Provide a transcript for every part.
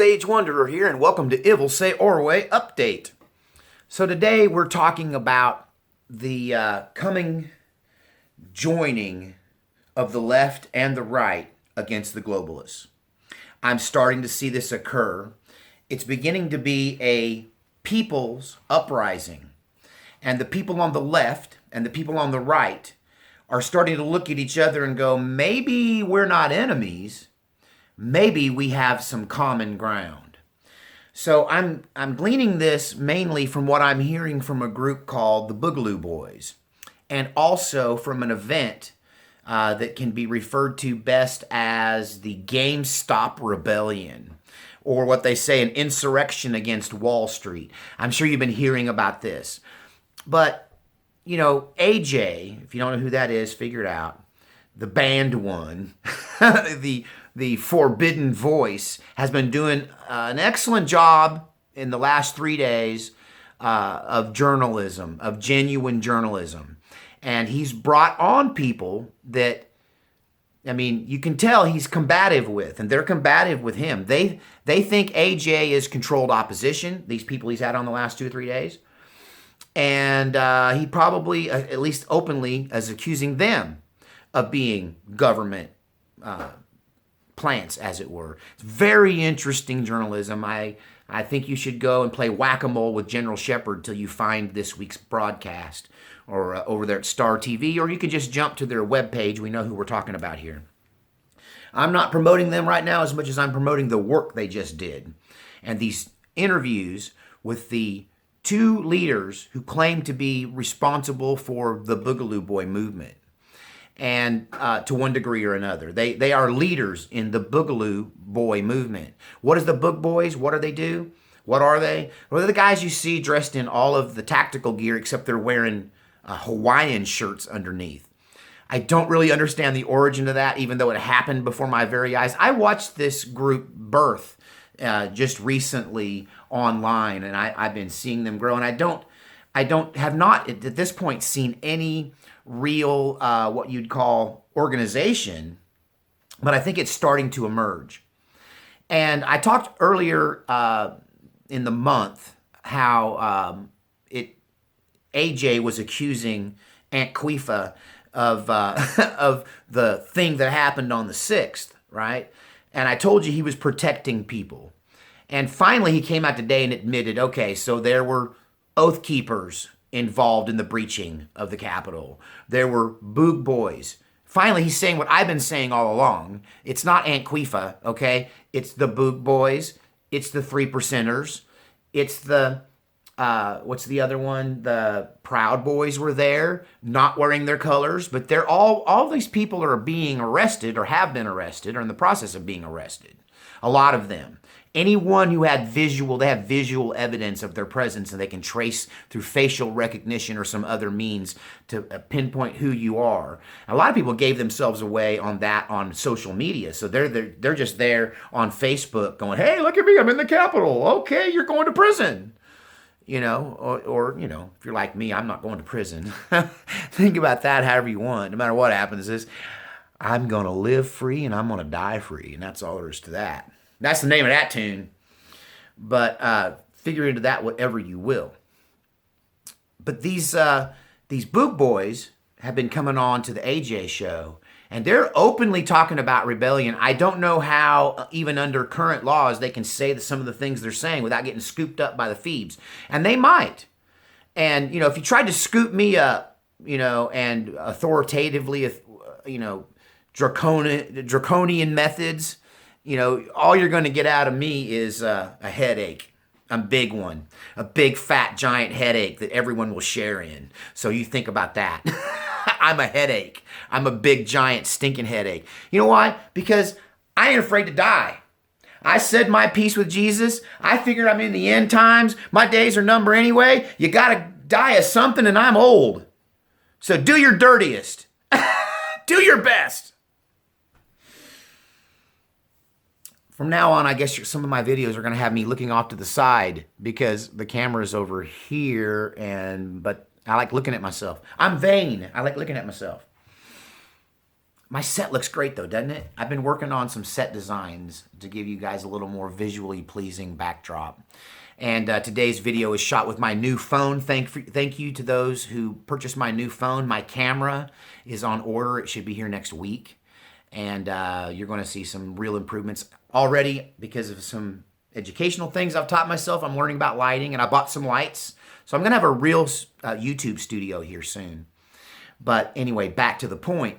Sage Wanderer here, and welcome to Ivil Say Orway Update. So today we're talking about the coming joining of the left and the right against the globalists. I'm starting to see this occur. It's beginning to be a people's uprising, and the people on the left and the people on the right are starting to look at each other and go, maybe we're not enemies. Maybe we have some common ground. So I'm gleaning this mainly from what I'm hearing from a group called the Boogaloo Boys, and also from an event that can be referred to best as the GameStop Rebellion, or what they say, an insurrection against Wall Street. I'm sure you've been hearing about this. But, you know, AJ, if you don't know who that is, figure it out. The banned one, the forbidden voice, has been doing an excellent job in the last 3 days of journalism, of genuine journalism. And he's brought on people that, I mean, you can tell he's combative with, and they're combative with him. They think AJ is controlled opposition, these people he's had on the last 2 or 3 days. And he probably, at least openly, is accusing them of being government plants, as it were. It's very interesting journalism. I think you should go and play whack-a-mole with General Shepard till you find this week's broadcast, or over there at Star TV, or you can just jump to their webpage. We know who we're talking about here. I'm not promoting them right now as much as I'm promoting the work they just did. And these interviews with the 2 leaders who claim to be responsible for the Boogaloo Boy movement. And to one degree or another, they are leaders in the Boogaloo Boy movement. What is the Boog Boys? What do they do? What are they? Well, they're the guys you see dressed in all of the tactical gear, except they're wearing Hawaiian shirts underneath. I don't really understand the origin of that, even though it happened before my very eyes. I watched this group birth just recently online, and I've been seeing them grow. And I have not at this point seen any real, what you'd call organization, but I think it's starting to emerge. And I talked earlier in the month how AJ was accusing Aunt Quifa of of the thing that happened on the 6th, right? And I told you he was protecting people. And finally he came out today and admitted, okay, so there were Oath Keepers involved in the breaching of the Capitol. There were Boog Boys. Finally, he's saying what I've been saying all along. It's not Aunt Quifa, okay? It's the Boog Boys. It's the 3 Percenters. It's the, what's the other one? The Proud Boys were there, not wearing their colors. But they're all these people are being arrested, or have been arrested, or in the process of being arrested. A lot of them. Anyone who had they have visual evidence of their presence, and they can trace through facial recognition or some other means to pinpoint who you are. A lot of people gave themselves away on that on social media. So they're just there on Facebook going, hey, look at me, I'm in the Capitol. Okay, you're going to prison. You know, or you know, if you're like me, I'm not going to prison. Think about that however you want. No matter what happens, is I'm going to live free and I'm going to die free. And that's all there is to that. That's the name of that tune. But figure into that whatever you will. But these Boog Boys have been coming on to the AJ show, and they're openly talking about rebellion. I don't know how, even under current laws, they can say that some of the things they're saying without getting scooped up by the Phoebes. And they might. And, you know, if you tried to scoop me up, you know, and authoritatively, you know, draconian methods, you know, all you're going to get out of me is a headache, a big one, a big, fat, giant headache that everyone will share in. So you think about that. I'm a headache. I'm a big, giant, stinking headache. You know why? Because I ain't afraid to die. I said my piece with Jesus. I figured I'm in the end times. My days are numbered anyway. You got to die of something, and I'm old. So do your dirtiest. Do your best. From now on, I guess some of my videos are going to have me looking off to the side because the camera's over here, but I like looking at myself. I'm vain. I like looking at myself. My set looks great though, doesn't it? I've been working on some set designs to give you guys a little more visually pleasing backdrop. And today's video is shot with my new phone. Thank you to those who purchased my new phone. My camera is on order. It should be here next week. And you're going to see some real improvements already because of some educational things I've taught myself. I'm learning about lighting, and I bought some lights. So I'm going to have a real YouTube studio here soon. But anyway, back to the point.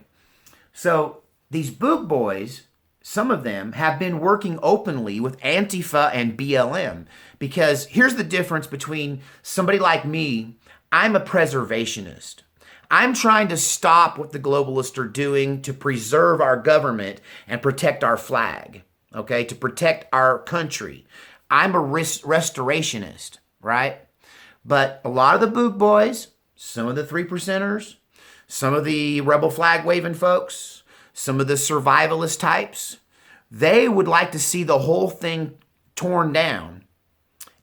So these Boog boys, some of them have been working openly with Antifa and BLM, because here's the difference between somebody like me. I'm a preservationist. I'm trying to stop what the globalists are doing to preserve our government and protect our flag, okay, to protect our country. I'm a restorationist, right? But a lot of the Boog boys, some of the 3%ers, some of the rebel flag waving folks, some of the survivalist types, they would like to see the whole thing torn down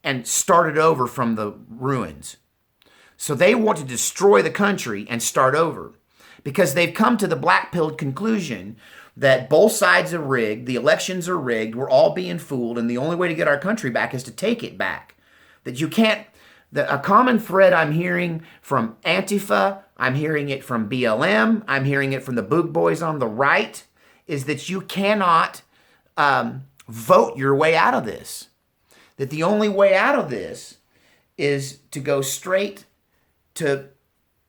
and started over from the ruins. So they want to destroy the country and start over because they've come to the black-pilled conclusion that both sides are rigged, the elections are rigged, we're all being fooled, and the only way to get our country back is to take it back. That you can't, a common thread I'm hearing from Antifa, I'm hearing it from BLM, I'm hearing it from the Boog boys on the right, is that you cannot vote your way out of this. That the only way out of this is to go straight to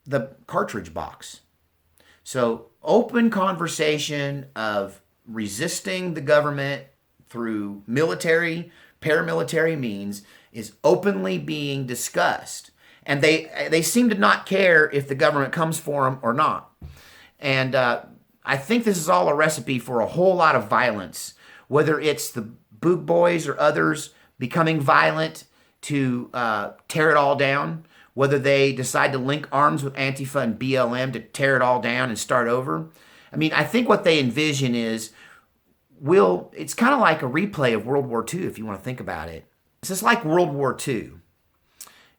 the cartridge box. So open conversation of resisting the government through military, paramilitary means is openly being discussed. And they seem to not care if the government comes for them or not. And I think this is all a recipe for a whole lot of violence, whether it's the Boog boys or others becoming violent to tear it all down, whether they decide to link arms with Antifa and BLM to tear it all down and start over. I mean, I think what they envision is, it's kind of like a replay of World War II, if you want to think about it. It's just like World War II.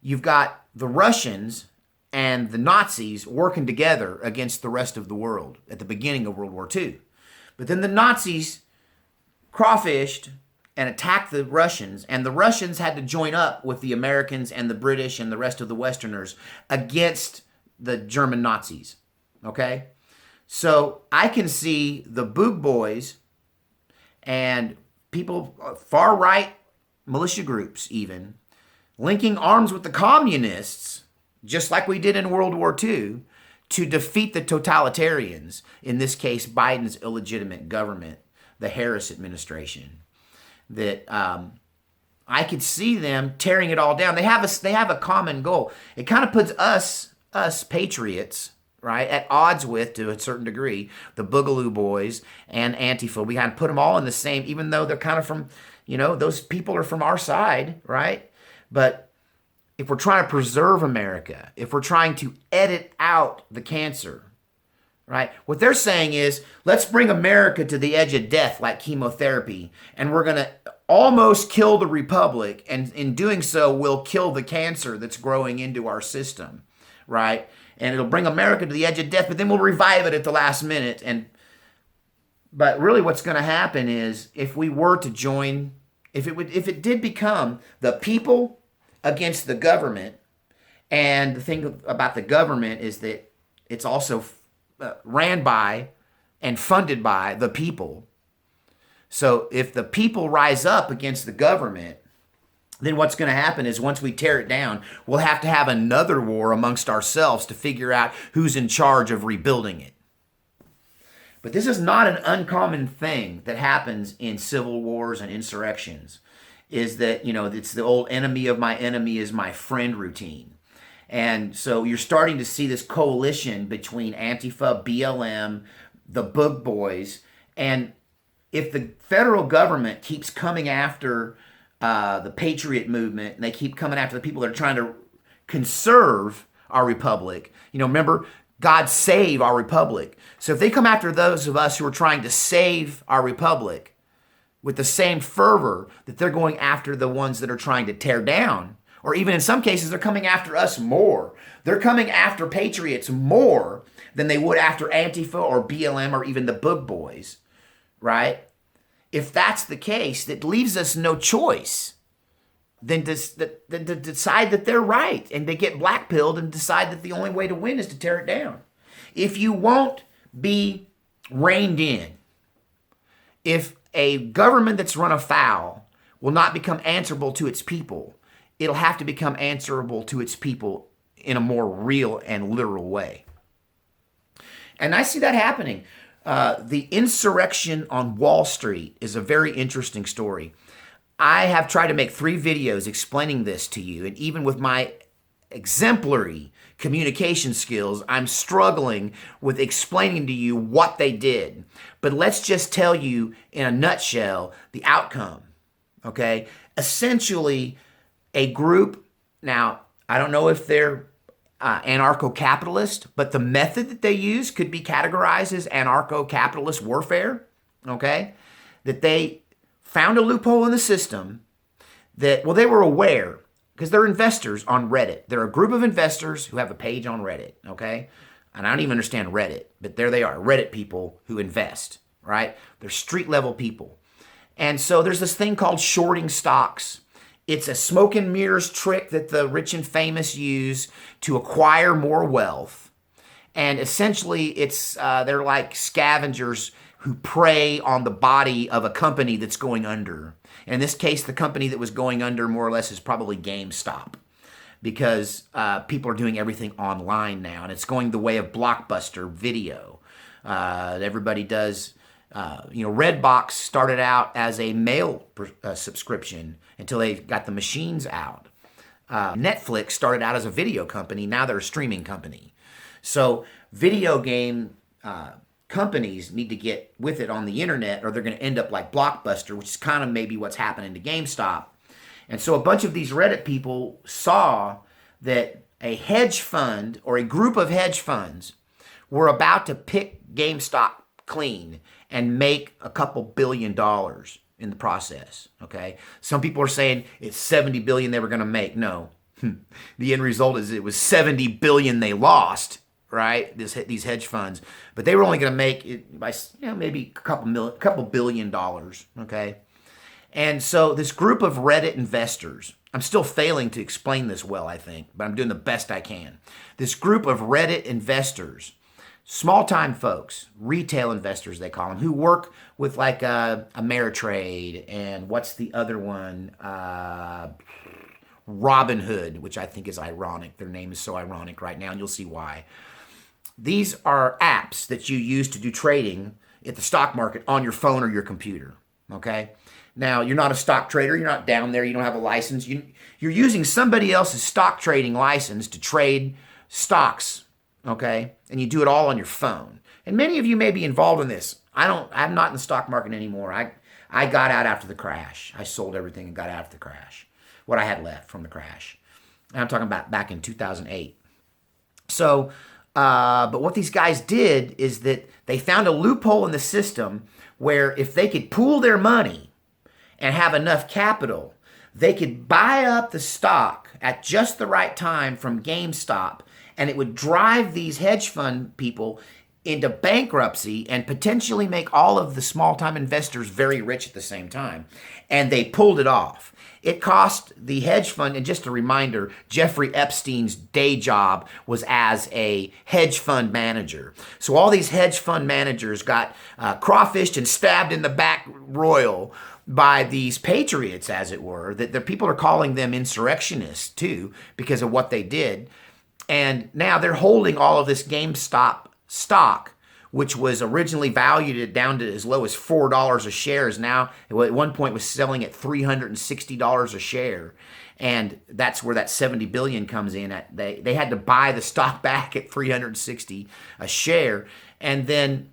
You've got the Russians and the Nazis working together against the rest of the world at the beginning of World War II. But then the Nazis crawfished and attacked the Russians, and the Russians had to join up with the Americans and the British and the rest of the Westerners against the German Nazis, okay? So I can see the Boog boys and people, far-right militia groups even, linking arms with the communists, just like we did in World War II, to defeat the totalitarians, in this case, Biden's illegitimate government, the Harris administration. That I could see them tearing it all down. They have a common goal. It kind of puts us patriots, right, at odds with, to a certain degree, the Boogaloo boys and Antifa. We kind of put them all in the same, even though they're kind of from, those people are from our side, right? But if we're trying to preserve America, if we're trying to edit out the cancer, right? What they're saying is, let's bring America to the edge of death like chemotherapy, and we're going to almost kill the republic, and in doing so, we'll kill the cancer that's growing into our system, right? And it'll bring America to the edge of death, but then we'll revive it at the last minute. But really what's going to happen is, if we were to join, if it did become the people against the government, and the thing about the government is that it's also ran by and funded by the people. So if the people rise up against the government, then what's going to happen is, once we tear it down, we'll have to have another war amongst ourselves to figure out who's in charge of rebuilding it. But this is not an uncommon thing that happens in civil wars and insurrections, is that, it's the old enemy of my enemy is my friend routine. And so you're starting to see this coalition between Antifa, BLM, the Boog boys. And if the federal government keeps coming after the patriot movement, and they keep coming after the people that are trying to conserve our republic, remember, God save our republic. So if they come after those of us who are trying to save our republic with the same fervor that they're going after the ones that are trying to tear down Or even in some cases, they're coming after us more. They're coming after patriots more than they would after Antifa or BLM or even the Boog Boys, right? If that's the case, that leaves us no choice than to decide that they're right and to get blackpilled and decide that the only way to win is to tear it down. If you won't be reined in, if a government that's run afoul will not become answerable to its people, it'll have to become answerable to its people in a more real and literal way. And I see that happening. The insurrection on Wall Street is a very interesting story. I have tried to make 3 videos explaining this to you, and even with my exemplary communication skills, I'm struggling with explaining to you what they did. But let's just tell you in a nutshell the outcome, okay? Essentially, a group, now, I don't know if they're anarcho-capitalist, but the method that they use could be categorized as anarcho-capitalist warfare, okay? That they found a loophole in the system that, well, they were aware because they're investors on Reddit. They're a group of investors who have a page on Reddit, okay? And I don't even understand Reddit, but there they are, Reddit people who invest, right? They're street-level people. And so there's this thing called shorting stocks. It's a smoke and mirrors trick that the rich and famous use to acquire more wealth. And essentially, it's they're like scavengers who prey on the body of a company that's going under. And in this case, the company that was going under more or less is probably GameStop, because people are doing everything online now, and it's going the way of Blockbuster video. Everybody does. Redbox started out as a mail subscription until they got the machines out. Netflix started out as a video company. Now they're a streaming company. So video game companies need to get with it on the internet, or they're going to end up like Blockbuster, which is kind of maybe what's happening to GameStop. And so a bunch of these Reddit people saw that a hedge fund or a group of hedge funds were about to pick GameStop clean and make a couple $1 billion in the process, okay? Some people are saying it's $70 billion they were going to make. No. The end result is it was $70 billion they lost, right? These hedge funds. But they were only going to make it by maybe a couple $1 billion, okay? And so this group of Reddit investors, I'm still failing to explain this well, I think, but I'm doing the best I can. This group of Reddit investors, small-time folks, retail investors they call them, who work with like Ameritrade and what's the other one? Robinhood, which I think is ironic. Their name is so ironic right now, and you'll see why. These are apps that you use to do trading at the stock market on your phone or your computer, okay? Now, you're not a stock trader. You're not down there. You don't have a license. You're using somebody else's stock trading license to trade stocks, okay? And you do it all on your phone. And many of you may be involved in this. I'm not in the stock market anymore. I got out after the crash. I sold everything and got out of the crash, what I had left from the crash. And I'm talking about back in 2008. So, but what these guys did is that they found a loophole in the system where if they could pool their money and have enough capital, they could buy up the stock at just the right time from GameStop, and it would drive these hedge fund people into bankruptcy and potentially make all of the small-time investors very rich at the same time. And they pulled it off. It cost the hedge fund, and just a reminder, Jeffrey Epstein's day job was as a hedge fund manager. So all these hedge fund managers got crawfished and stabbed in the back royal by these patriots, as it were, that the people are calling them insurrectionists too because of what they did. And now they're holding all of this GameStop stock, which was originally valued down to as low as $4 a share, is now at one point was selling at $360 a share. And that's where that $70 billion comes in. They had to buy the stock back at $360 a share. And then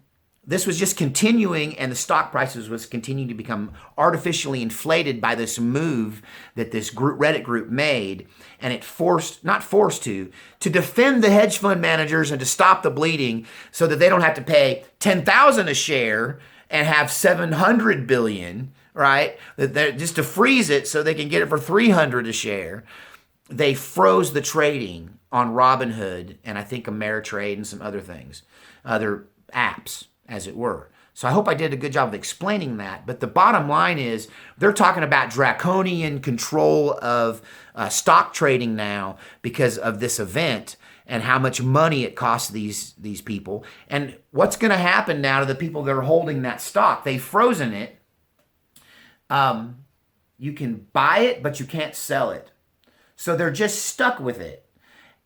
this was just continuing, and the stock prices was continuing to become artificially inflated by this move that this Reddit group made, and it to defend the hedge fund managers and to stop the bleeding so that they don't have to pay $10,000 a share and have $700 billion, right? Just to freeze it so they can get it for $300 a share. they froze the trading on Robinhood and I think Ameritrade and some other things, other apps, as it were. So I hope I did a good job of explaining that. But the bottom line is they're talking about draconian control of stock trading now because of this event and how much money it costs these people. And what's going to happen now to the people that are holding that stock? They've frozen it. You can buy it, but you can't sell it. So they're just stuck with it.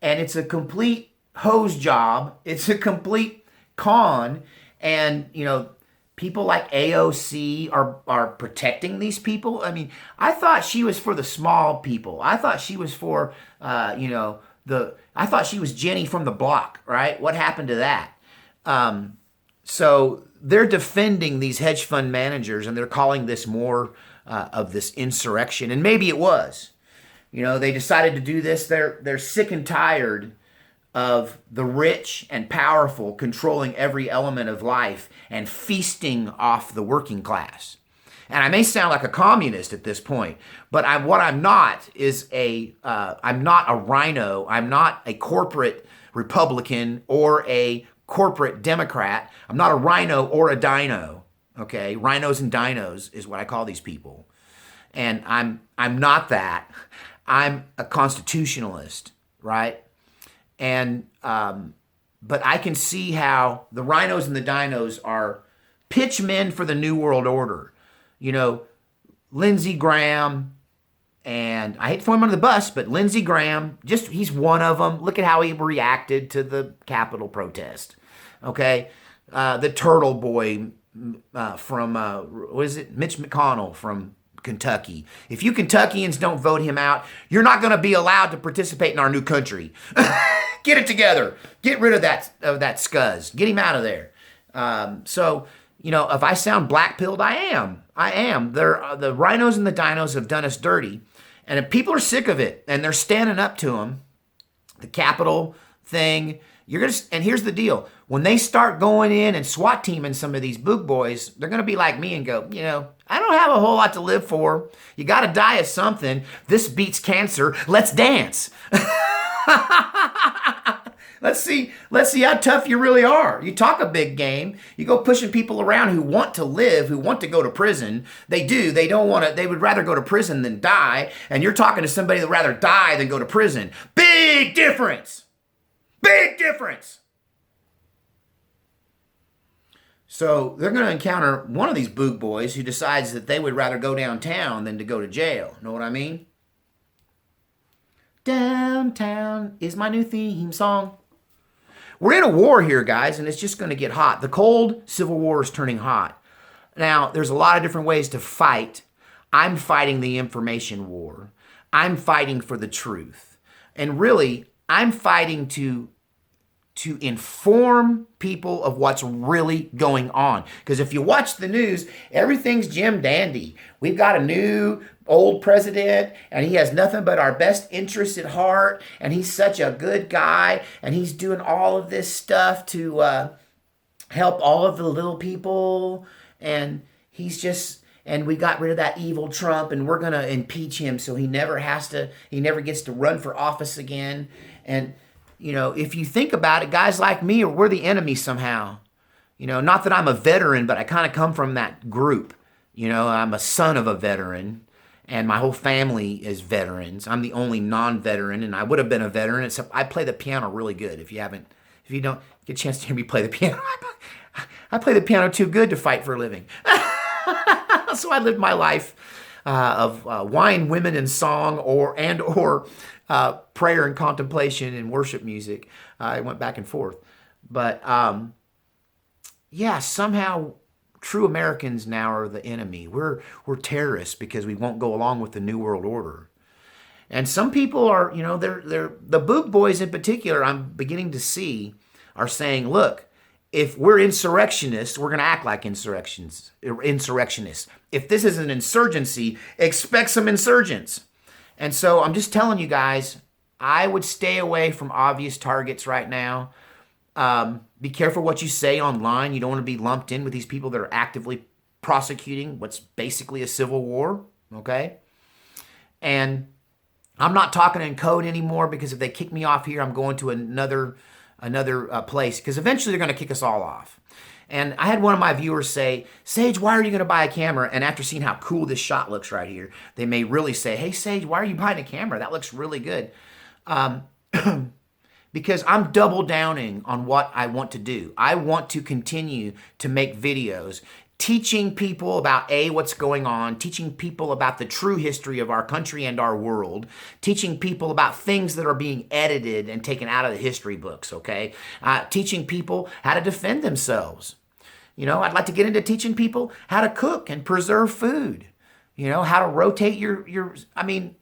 And it's a complete hose job. It's a complete con. And, you know, people like AOC are protecting these people. I mean, I thought she was for the small people. I thought she was for, I thought she was Jenny from the block, right? What happened to that? So they're defending these hedge fund managers and they're calling this more of this insurrection. And maybe it was. You know, they decided to do this. They're sick and tired of the rich and powerful controlling every element of life and feasting off the working class. And I may sound like a communist at this point, but what I'm not is I'm not a rhino. I'm not a corporate Republican or a corporate Democrat. I'm not a rhino or a dino. Okay, rhinos and dinos is what I call these people, and I'm not that. I'm a constitutionalist, right? And but I can see how the rhinos and the dinos are pitchmen for the New World Order. You know, Lindsey Graham, and I hate to throw him under the bus, but Lindsey Graham, he's one of them. Look at how he reacted to the Capitol protest. Okay, the Turtle Boy from what is it? Mitch McConnell from Kentucky. If you Kentuckians don't vote him out, you're not going to be allowed to participate in our new country. Get it together. Get rid of that scuzz. Get him out of there. So, you know, if I sound black-pilled, I am. The rhinos and the dinos have done us dirty, and if people are sick of it, and they're standing up to them, the Capitol thing, and here's the deal. When they start going in and SWAT teaming some of these boog boys, they're going to be like me and go, you know, I don't have a whole lot to live for. You got to die of something. This beats cancer. Let's dance. Let's see how tough you really are. You talk a big game. You go pushing people around who want to live, who want to go to prison. They do. They don't want to. They would rather go to prison than die. And you're talking to somebody that would rather die than go to prison. Big difference. Big difference. So they're going to encounter one of these boog boys who decides that they would rather go downtown than to go to jail. Know what I mean? Downtown is my new theme song. We're in a war here, guys, and it's just going to get hot. The cold Civil War is turning hot. Now, there's a lot of different ways to fight. I'm fighting the information war. I'm fighting for the truth. And really, I'm fighting to inform people of what's really going on. Because if you watch the news, everything's Jim Dandy. We've got a new old president, and he has nothing but our best interests at heart, and he's such a good guy, and he's doing all of this stuff to help all of the little people, and and we got rid of that evil Trump, and we're going to impeach him so he never gets to run for office again. And you know, if you think about it, guys like me, we're the enemy somehow. You know, not that I'm a veteran, but I kind of come from that group. You know, I'm a son of a veteran, and my whole family is veterans. I'm the only non-veteran, and I would have been a veteran, except I play the piano really good. If you don't get a chance to hear me play the piano, I play the piano too good to fight for a living. So I lived my life of wine, women, and song, or prayer and contemplation and worship music. I went back and forth. But yeah, somehow true Americans now are the enemy. We're terrorists because we won't go along with the New World Order. And some people are, you know, they're the boog boys in particular, I'm beginning to see, are saying, look, if we're insurrectionists, we're going to act like insurrectionists. If this is an insurgency, expect some insurgents. And so I'm just telling you guys, I would stay away from obvious targets right now. Be careful what you say online. You don't want to be lumped in with these people that are actively prosecuting what's basically a civil war, okay? And I'm not talking in code anymore because if they kick me off here, I'm going to another place because eventually they're going to kick us all off. And I had one of my viewers say, Sage, why are you going to buy a camera? And after seeing how cool this shot looks right here, they may really say, hey, Sage, why are you buying a camera? That looks really good. Because I'm double downing on what I want to do. I want to continue to make videos teaching people about what's going on, teaching people about the true history of our country and our world, teaching people about things that are being edited and taken out of the history books, okay? Teaching people how to defend themselves. You know, I'd like to get into teaching people how to cook and preserve food. You know, how to rotate I mean,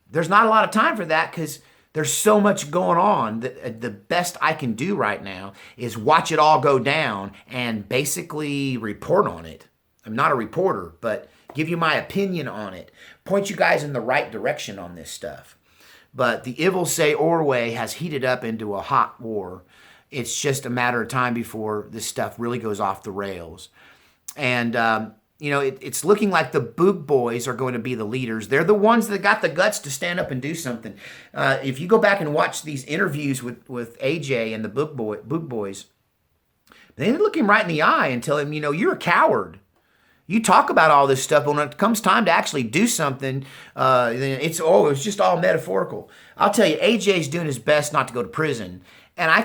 there's not a lot of time for that because there's so much going on that the best I can do right now is watch it all go down and basically report on it. I'm not a reporter, but give you my opinion on it. Point you guys in the right direction on this stuff. But the Ivil Say Orway has heated up into a hot war. It's just a matter of time before this stuff really goes off the rails. And, you know, it's looking like the Boog boys are going to be the leaders. They're the ones that got the guts to stand up and do something. If you go back and watch these interviews with AJ and the Boog boys, they look him right in the eye and tell him, you know, you're a coward. You talk about all this stuff, but when it comes time to actually do something, then it's just all metaphorical. I'll tell you, AJ's doing his best not to go to prison. And I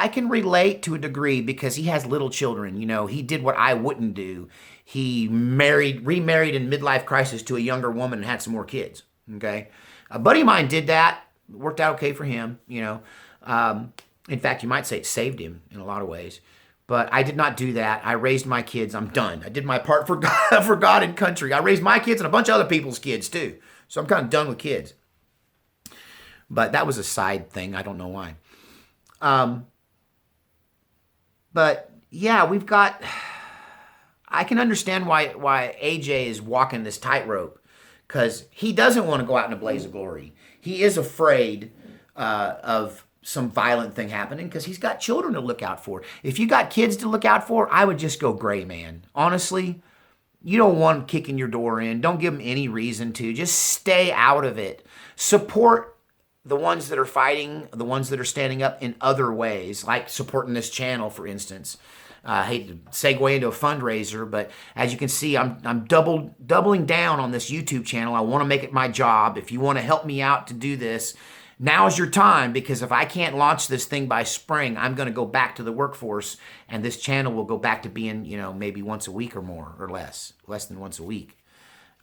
can relate to a degree because he has little children. You know, he did what I wouldn't do. He remarried in midlife crisis to a younger woman and had some more kids, okay? A buddy of mine did that. Worked out okay for him, you know. In fact, you might say it saved him in a lot of ways. But I did not do that. I raised my kids. I'm done. I did my part for God, for God and country. I raised my kids and a bunch of other people's kids too. So I'm kind of done with kids. But that was a side thing. I don't know why. But yeah, we've got... I can understand why AJ is walking this tightrope because he doesn't want to go out in a blaze of glory. He is afraid of some violent thing happening because he's got children to look out for. If you got kids to look out for, I would just go gray, man. Honestly, you don't want them kicking your door in. Don't give them any reason to. Just stay out of it. Support the ones that are fighting, the ones that are standing up in other ways, like supporting this channel, for instance. I hate to segue into a fundraiser, but as you can see, I'm doubling down on this YouTube channel. I want to make it my job. If you want to help me out to do this, now's your time, because if I can't launch this thing by spring, I'm going to go back to the workforce, and this channel will go back to being, you know, maybe once a week or more, or less than once a week.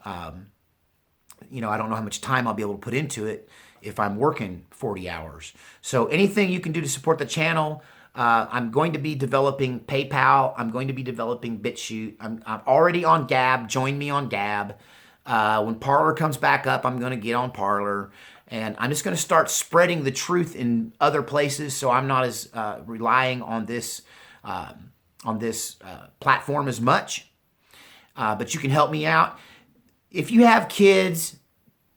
You know, I don't know how much time I'll be able to put into it if I'm working 40 hours. So anything you can do to support the channel. I'm going to be developing PayPal. I'm going to be developing BitChute. I'm already on Gab. Join me on Gab. When Parler comes back up, I'm going to get on Parler. And I'm just going to start spreading the truth in other places so I'm not as relying on this platform as much. But you can help me out. If you have kids,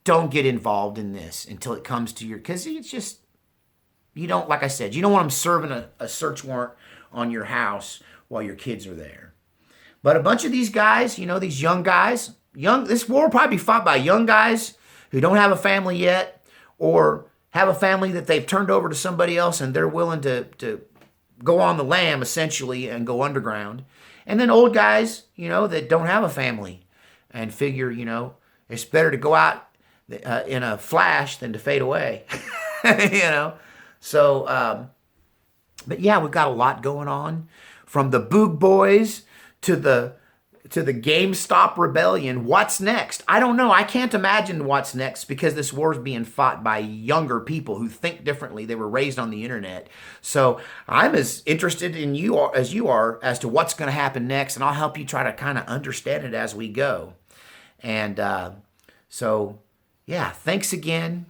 don't get involved in this until it comes to your... Because it's just... You don't, like I said, you don't want them serving a search warrant on your house while your kids are there. But a bunch of these guys, you know, these young guys, this war will probably be fought by young guys who don't have a family yet, or have a family that they've turned over to somebody else and they're willing to go on the lam, essentially, and go underground. And then old guys, you know, that don't have a family and figure, you know, it's better to go out in a flash than to fade away, you know. So, but yeah, we've got a lot going on, from the Boog boys to the GameStop rebellion. What's next? I don't know. I can't imagine what's next, because this war is being fought by younger people who think differently. They were raised on the internet. So I'm as interested in as you are as to what's going to happen next, and I'll help you try to kind of understand it as we go. And so, yeah, thanks again.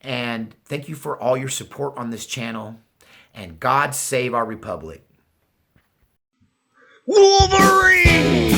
And thank you for all your support on this channel. And God save our republic. Wolverine!